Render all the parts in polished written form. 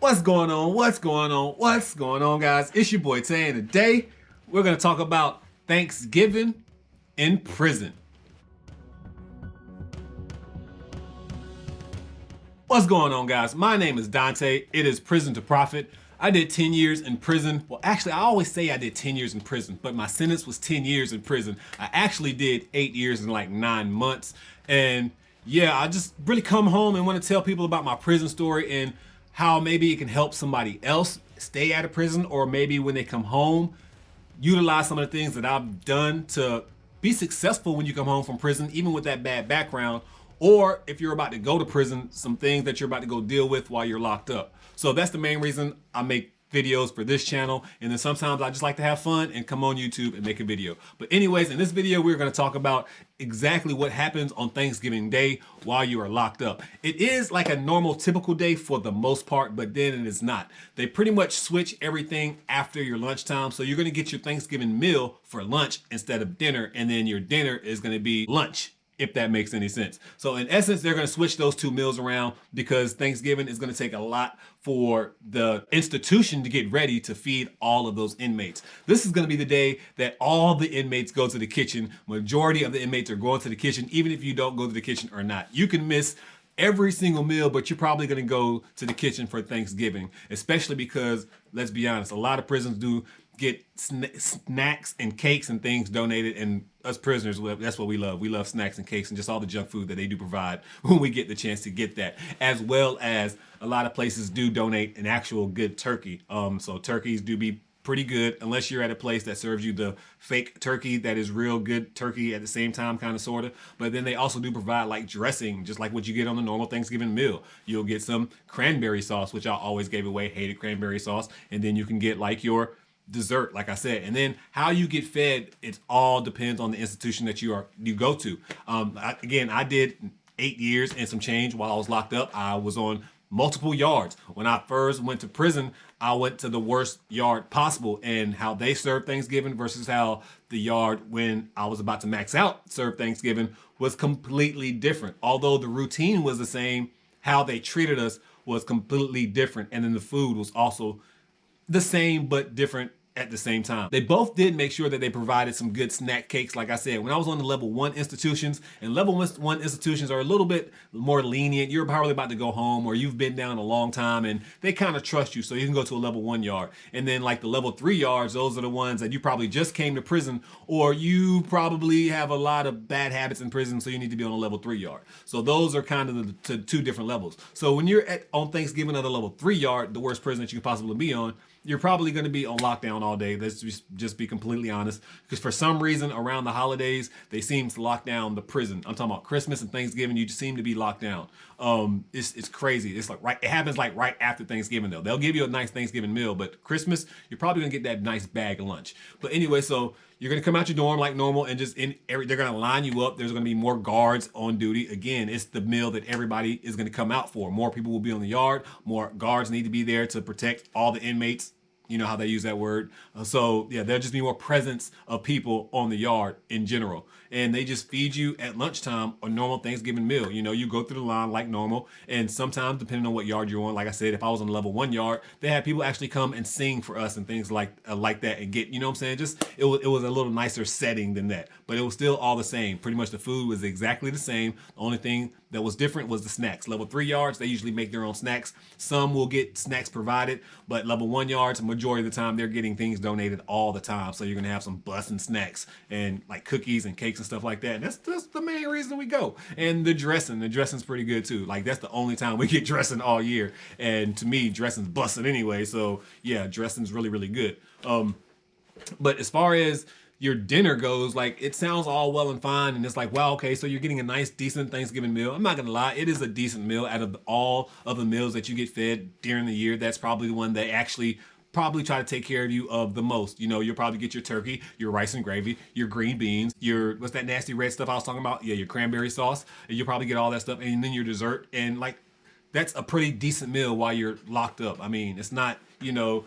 What's going on? What's going on? What's going on, guys? It's your boy Tay, and today we're going to talk about Thanksgiving in prison. What's going on, guys? My name is Dante. It is Prison to Profit. I did 10 years in prison. Well, actually, I always say I did 10 years in prison, but my sentence was 10 years in prison. I actually did 8 years and like 9 months. And yeah, I just really come home and want to tell people about my prison story and how maybe it can help somebody else stay out of prison, or maybe when they come home, utilize some of the things that I've done to be successful when you come home from prison, even with that bad background, or if you're about to go to prison, some things that you're about to go deal with while you're locked up. So that's the main reason I make videos for this channel. And then sometimes I just like to have fun and come on YouTube and make a video. But anyways, in this video, we're going to talk about exactly what happens on Thanksgiving Day while you are locked up. It is like a normal, typical day for the most part, but then it is not. They pretty much switch everything after your lunchtime. So you're going to get your Thanksgiving meal for lunch instead of dinner. And then your dinner is going to be lunch, if that makes any sense. So in essence, they're going to switch those two meals around because Thanksgiving is going to take a lot for the institution to get ready to feed all of those inmates. This is going to be the day that all the inmates go to the kitchen. Majority of the inmates are going to the kitchen, even if you don't go to the kitchen or not. You can miss every single meal, but you're probably going to go to the kitchen for Thanksgiving, especially because, let's be honest, a lot of prisons do get snacks and cakes and things donated, and us prisoners, that's what we love. We love snacks and cakes and just all the junk food that they do provide when we get the chance to get that, as well as a lot of places do donate an actual good turkey. So turkeys do be pretty good, unless you're at a place that serves you the fake turkey that is real good turkey at the same time, kind of, sort of. But then they also do provide like dressing, just like what you get on the normal Thanksgiving meal. You'll get some cranberry sauce, which I always gave away, hated cranberry sauce. And then you can get like your dessert, like I said. And then how you get fed, it all depends on the institution that you go to. Again, I did 8 years and some change while I was locked up. I was on multiple yards. When I first went to prison, I went to the worst yard possible, and how they serve Thanksgiving versus how the yard when I was about to max out serve Thanksgiving was completely different. Although the routine was the same, how they treated us was completely different. And then the food was also the same but different at the same time. They both did make sure that they provided some good snack cakes. Like I said, when I was on the level 1 institutions, and level 1 institutions are a little bit more lenient. You're probably about to go home, or you've been down a long time, and they kind of trust you, so you can go to a level 1 yard. And then like the level 3 yards, those are the ones that you probably just came to prison, or you probably have a lot of bad habits in prison, so you need to be on a level 3 yard. So those are kind of the two different levels. So when you're on Thanksgiving at a level 3 yard, the worst prison that you could possibly be on, you're probably going to be on lockdown all day. Let's just be completely honest. Because for some reason, around the holidays, they seem to lock down the prison. I'm talking about Christmas and Thanksgiving, you just seem to be locked down. It's crazy. It's like it happens like right after Thanksgiving, though. They'll give you a nice Thanksgiving meal, but Christmas, you're probably going to get that nice bag of lunch. But anyway, so you're going to come out your dorm like normal, and they're going to line you up. There's going to be more guards on duty. Again, it's the meal that everybody is going to come out for. More people will be on the yard. More guards need to be there to protect all the inmates. You know how they use that word. So yeah, there'll just be more presence of people on the yard in general. And they just feed you at lunchtime a normal Thanksgiving meal. You know, you go through the line like normal. And sometimes, depending on what yard you're on, like I said, if I was on the level 1 yard, they had people actually come and sing for us and things like that, and get, you know what I'm saying? Just, it was a little nicer setting than that. But it was still all the same. Pretty much the food was exactly the same. The only thing that was different was the snacks. Level 3 yards, they usually make their own snacks. Some will get snacks provided, but level 1 yards, majority of the time, they're getting things donated all the time. So you're gonna have some busting snacks and like cookies and cakes and stuff like that. And that's the main reason we go. And the dressing's pretty good too. Like that's the only time we get dressing all year. And to me, dressing's busting anyway. So yeah, dressing's really, really good. But as far as your dinner goes, like, it sounds all well and fine, and it's like, wow, okay, so you're getting a nice, decent Thanksgiving meal. I'm not gonna lie, it is a decent meal. Out of all of the meals that you get fed during the year, that's probably the one that actually probably try to take care of you of the most. You know, you'll probably get your turkey, your rice and gravy, your green beans, your, what's that nasty red stuff I was talking about? Yeah, your cranberry sauce, and you'll probably get all that stuff, and then your dessert, and like, that's a pretty decent meal while you're locked up. I mean, it's not, you know,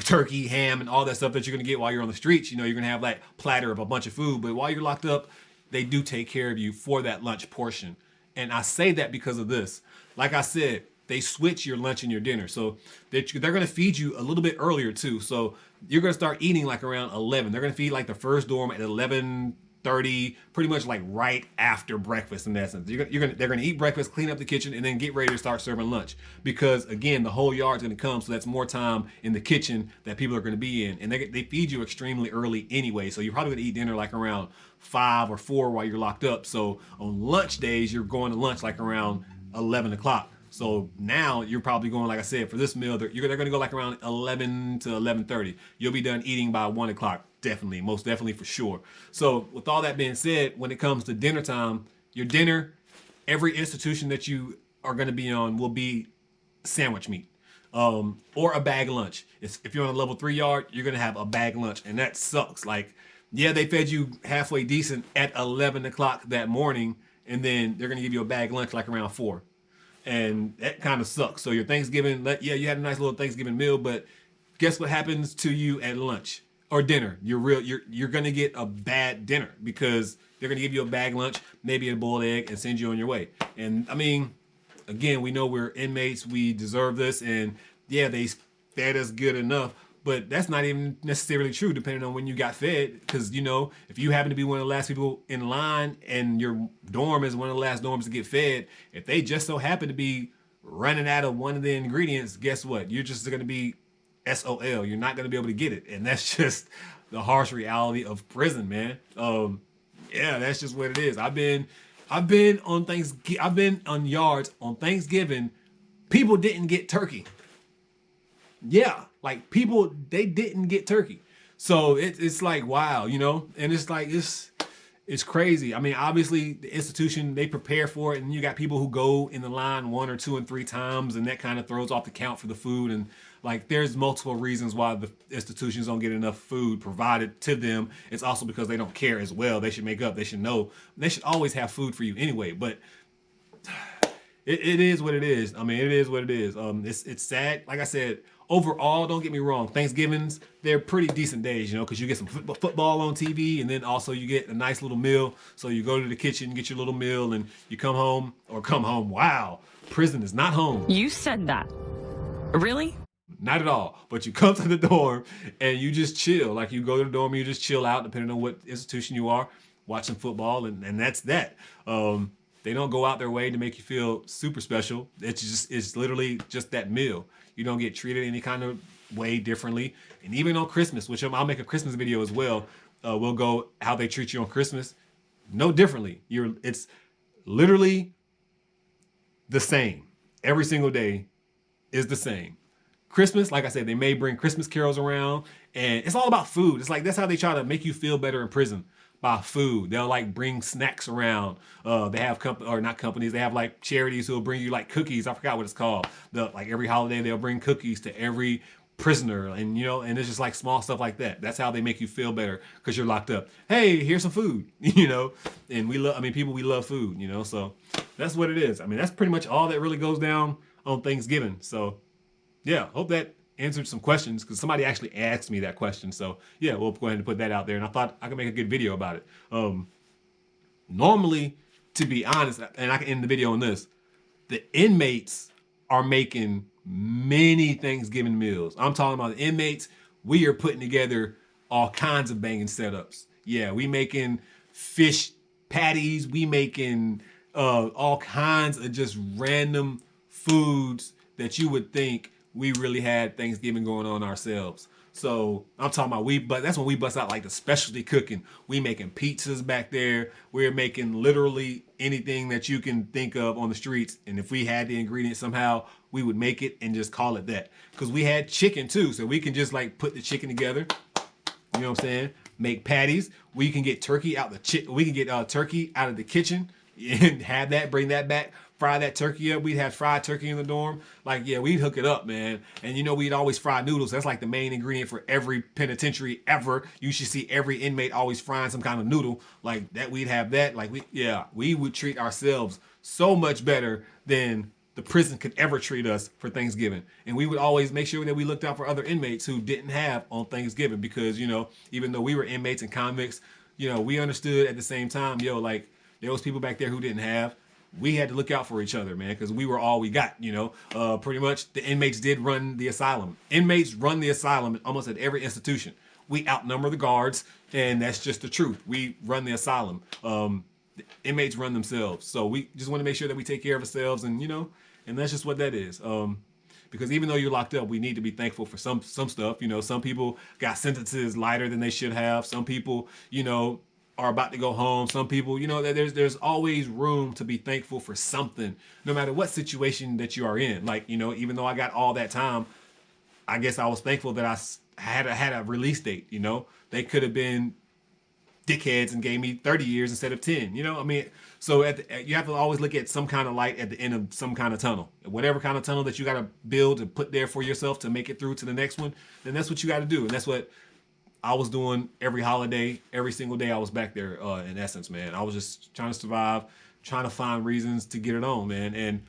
turkey, ham, and all that stuff that you're gonna get while you're on the streets. You know, you're gonna have that platter of a bunch of food, but while you're locked up, they do take care of you for that lunch portion. And I say that because of this. Like I said, they switch your lunch and your dinner. So they're going to feed you a little bit earlier too. So you're going to start eating like around 11. They're going to feed like the first dorm at 11:30, pretty much like right after breakfast in that sense. They're gonna eat breakfast, clean up the kitchen, and then get ready to start serving lunch. Because again, the whole yard's gonna come, so that's more time in the kitchen that people are gonna be in. And they feed you extremely early anyway, so you're probably gonna eat dinner like around 5 or 4 while you're locked up. So on lunch days, you're going to lunch like around 11 o'clock. So now you're probably going, like I said, for this meal, they're going to go like around 11 to 11:30. You'll be done eating by 1 o'clock, definitely, most definitely for sure. So with all that being said, when it comes to dinner time, your dinner, every institution that you are going to be on will be sandwich meat. Or a bag lunch. If you're on a level 3 yard, you're going to have a bag lunch, and that sucks. Like, yeah, they fed you halfway decent at 11 o'clock that morning, and then they're going to give you a bag lunch like around 4. And that kind of sucks. So your Thanksgiving, yeah, you had a nice little Thanksgiving meal, but guess what happens to you at lunch or dinner? You're gonna get a bad dinner because they're gonna give you a bag lunch, maybe a boiled egg, and send you on your way. And I mean, again, we know we're inmates, we deserve this, and yeah, they fed us good enough. But that's not even necessarily true, depending on when you got fed. Because, you know, if you happen to be one of the last people in line and your dorm is one of the last dorms to get fed, if they just so happen to be running out of one of the ingredients, guess what? You're just going to be SOL. You're not going to be able to get it. And that's just the harsh reality of prison, man. Yeah, that's just what it is. I've been on yards on Thanksgiving. People didn't get turkey. Yeah, like people, they didn't get turkey. So it's like, wow, you know, and it's like, it's crazy. I mean, obviously the institution, they prepare for it, and you got people who go in the line 1 or 2 and 3 times, and that kind of throws off the count for the food. And like, there's multiple reasons why the institutions don't get enough food provided to them. It's also because they don't care as well. They should make up, they should know, they should always have food for you anyway. But it is what it is. I mean, it is what it is. It's sad. Like I said, overall, don't get me wrong, Thanksgivings, they're pretty decent days, you know, because you get some football on TV, and then also you get a nice little meal. So you go to the kitchen, get your little meal, and you come home. Wow, prison is not home. You said that. Really? Not at all. But you come to the dorm and you just chill. Like, you go to the dorm and you just chill out, depending on what institution you are, watching football, and that's that. They don't go out their way to make you feel super special. It's literally just that meal. You don't get treated any kind of way differently. And even on Christmas, which I'll make a Christmas video as well, we'll go how they treat you on Christmas. No differently. It's literally the same. Every single day is the same. Christmas, like I said, they may bring Christmas carols around, and it's all about food. It's like, that's how they try to make you feel better in prison. By food. They'll like bring snacks around. They have not companies. They have like charities who will bring you like cookies. I forgot what it's called. Like every holiday they'll bring cookies to every prisoner, and you know, and it's just like small stuff like that. That's how they make you feel better because you're locked up. Hey, here's some food, you know. And we love food, you know. So that's what it is. I mean, that's pretty much all that really goes down on Thanksgiving. So yeah, hope that answered some questions, because somebody actually asked me that question. So yeah, we'll go ahead and put that out there, and I thought I could make a good video about it. Normally, to be honest, and I can end the video on this, the inmates are making many Thanksgiving meals. I'm talking about the inmates. We are putting together all kinds of banging setups. Yeah, we making fish patties. We making all kinds of just random foods that you would think we really had Thanksgiving going on ourselves. So I'm talking about but that's when we bust out like the specialty cooking. We making pizzas back there. We're making literally anything that you can think of on the streets. And if we had the ingredients somehow, we would make it and just call it that. Because we had chicken too, so we can just like put the chicken together. You know what I'm saying? Make patties. We can get turkey out turkey out of the kitchen and have that, bring that back. Fry that turkey up. We'd have fried turkey in the dorm. Like, yeah, we'd hook it up, man. And you know, we'd always fry noodles. That's like the main ingredient for every penitentiary ever. You should see every inmate always frying some kind of noodle. Like that, we'd have that. Like, we would treat ourselves so much better than the prison could ever treat us for Thanksgiving. And we would always make sure that we looked out for other inmates who didn't have on Thanksgiving, because, you know, even though we were inmates and convicts, you know, we understood at the same time, like, there was people back there who didn't have. we had to look out for each other, man, because we were all we got, you know. Pretty much the inmates did run the asylum. Inmates run the asylum almost at every institution. We outnumber the guards, and that's just the truth. We run the asylum. The inmates run themselves. So we just want to make sure that we take care of ourselves, and, you know, and that's just what that is. Because even though you're locked up, we need to be thankful for some stuff. You know, some people got sentences lighter than they should have. Some people, you know, are about to go home. Some people, you know, there's always room to be thankful for something, no matter what situation that you are in. Like, you know, even though I got all that time, I guess I was thankful that I had a release date. You know, they could have been dickheads and gave me 30 years instead of 10. You know, I mean, so you have to always look at some kind of light at the end of some kind of tunnel. Whatever kind of tunnel that you got to build and put there for yourself to make it through to the next one, then that's what you got to do. And that's what I was doing every holiday, every single day I was back there, in essence, man. I was just trying to survive, trying to find reasons to get it on, man. And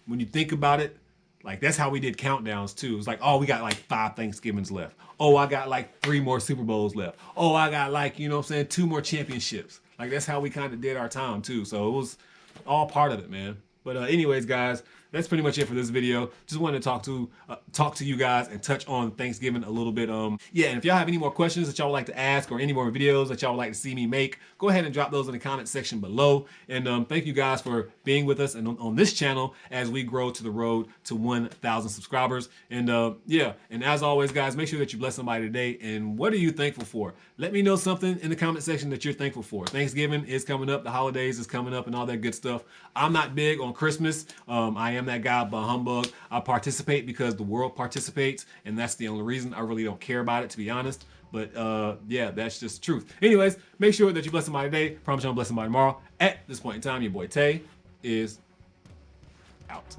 when you think about it, like, that's how we did countdowns too. It's like, oh, we got like 5 Thanksgivings left. Oh, I got like 3 more Super Bowls left. Oh, I got like, you know what I'm saying, 2 more championships. Like, that's how we kind of did our time too. So it was all part of it, man. But anyways, guys, that's pretty much it for this video. Just wanted to talk to you guys and touch on Thanksgiving a little bit. Yeah, and if y'all have any more questions that y'all would like to ask, or any more videos that y'all would like to see me make, go ahead and drop those in the comment section below. And thank you guys for being with us and on this channel as we grow to the road to 1,000 subscribers. And yeah, and as always, guys, make sure that you bless somebody today. And what are you thankful for? Let me know something in the comment section that you're thankful for. Thanksgiving is coming up, the holidays is coming up, and all that good stuff. I'm not big on Christmas. I am that guy, but humbug. I participate because the world participates, and that's the only reason. I really don't care about it, to be honest. But yeah, that's just the truth. Anyways, make sure that you bless somebody today. Promise you I'll bless somebody tomorrow. At this point in time, your boy Tay is out.